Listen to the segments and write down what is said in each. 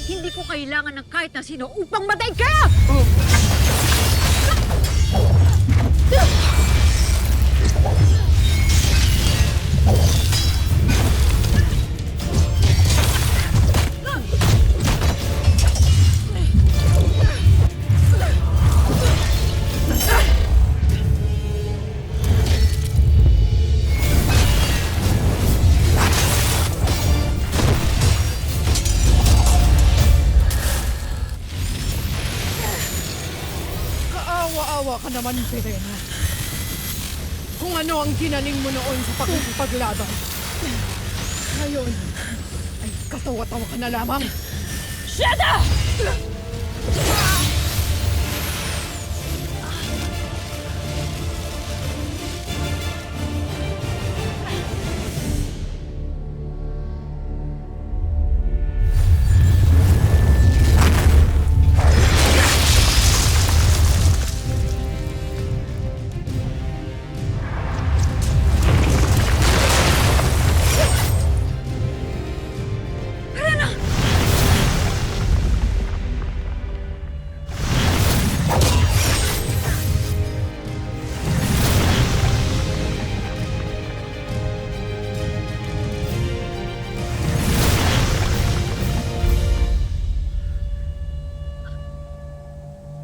Hindi ko kailangan ng kahit na sino upang matay ka! Kaawa-awa ka naman, Serena. Kung ano ang ginaling mo noon sa pakikipaglaban. Ngayon, ay katawa-tawa ka na lamang. Sheda!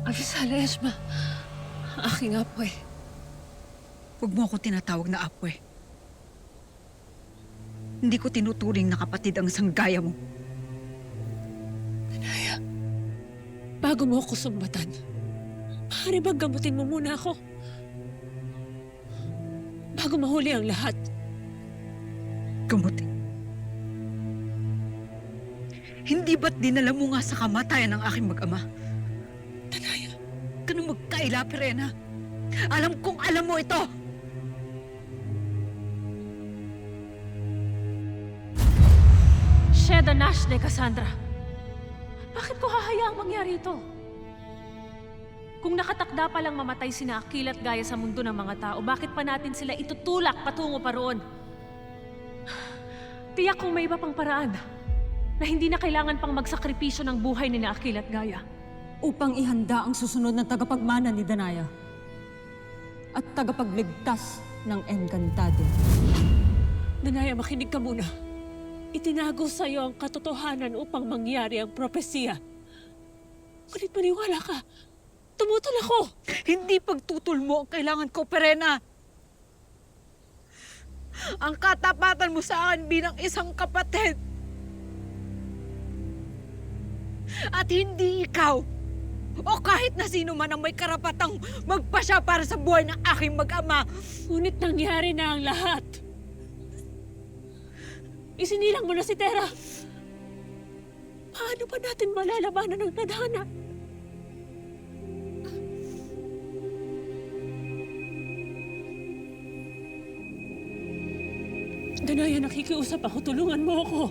Avisala, Esma. Aking apoy. Huwag mo ako tinatawag na apwe. Hindi ko tinuturing na kapatid ang sanggaya mo. Danaya, bago mo ako sumbatan, maaari bang gamutin mo muna ako? Bago mahuli ang lahat. Gamutin. Hindi ba't dinala mo nga sa kamatayan ng aking mag-ama? Danaya, Ganun magkaila, Pirena. Alam kong alam mo ito! Sheda Nash de Cassandra. Bakit ko hahayaang mangyari ito? Kung nakatakda pa lang mamatay sina Akil at Gaia sa mundo ng mga tao, bakit pa natin sila itutulak patungo pa roon? Tiyak kung may iba pang paraan na hindi na kailangan pang magsakripisyo ng buhay ni Akil at Gaia. Upang ihanda ang susunod na tagapagmana ni Danaya at tagapagligtas ng Encantado. Danaya, makinig ka muna. Itinago sa iyo ang katotohanan upang mangyari ang propesiya. Ngunit maniwala ka, tumutol ako. Hindi pagtutol mo ang kailangan ko, Pirena. Ang katapatan mo sa akin bilang isang kapatid. At hindi ikaw, o kahit na sino man ang may karapatang magpasya para sa buhay ng aking mag-ama. Ngunit nangyari na ang lahat. Isinilang mo na si Tera. Paano ba natin malalabanan ng tadhana? Danaya, nakikiusap ako. Tulungan mo ako.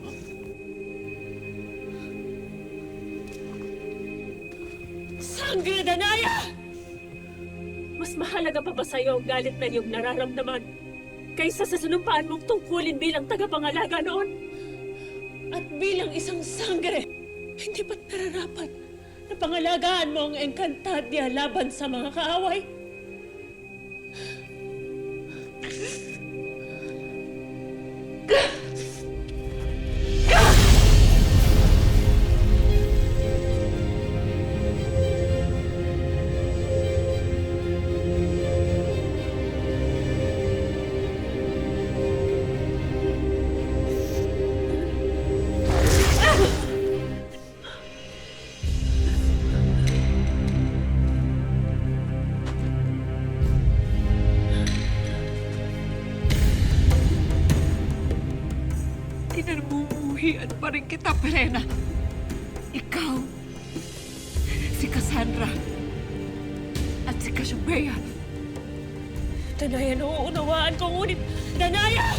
Sangre, Danaya! Mas mahalaga pa ba sa'yo ang galit na iyong nararamdaman kaysa sa sinumpaan mong tungkulin bilang tagapangalaga noon? At bilang isang sangre, hindi ba't nararapat na pangalagaan mo ang Encantadia laban sa mga kaaway? Kinamumuhian pa rin kita, Pirena. Ikaw, si Cassandra, at si Cassiopeia. Danaya, nauunawaan ko, ngunit... Danaya!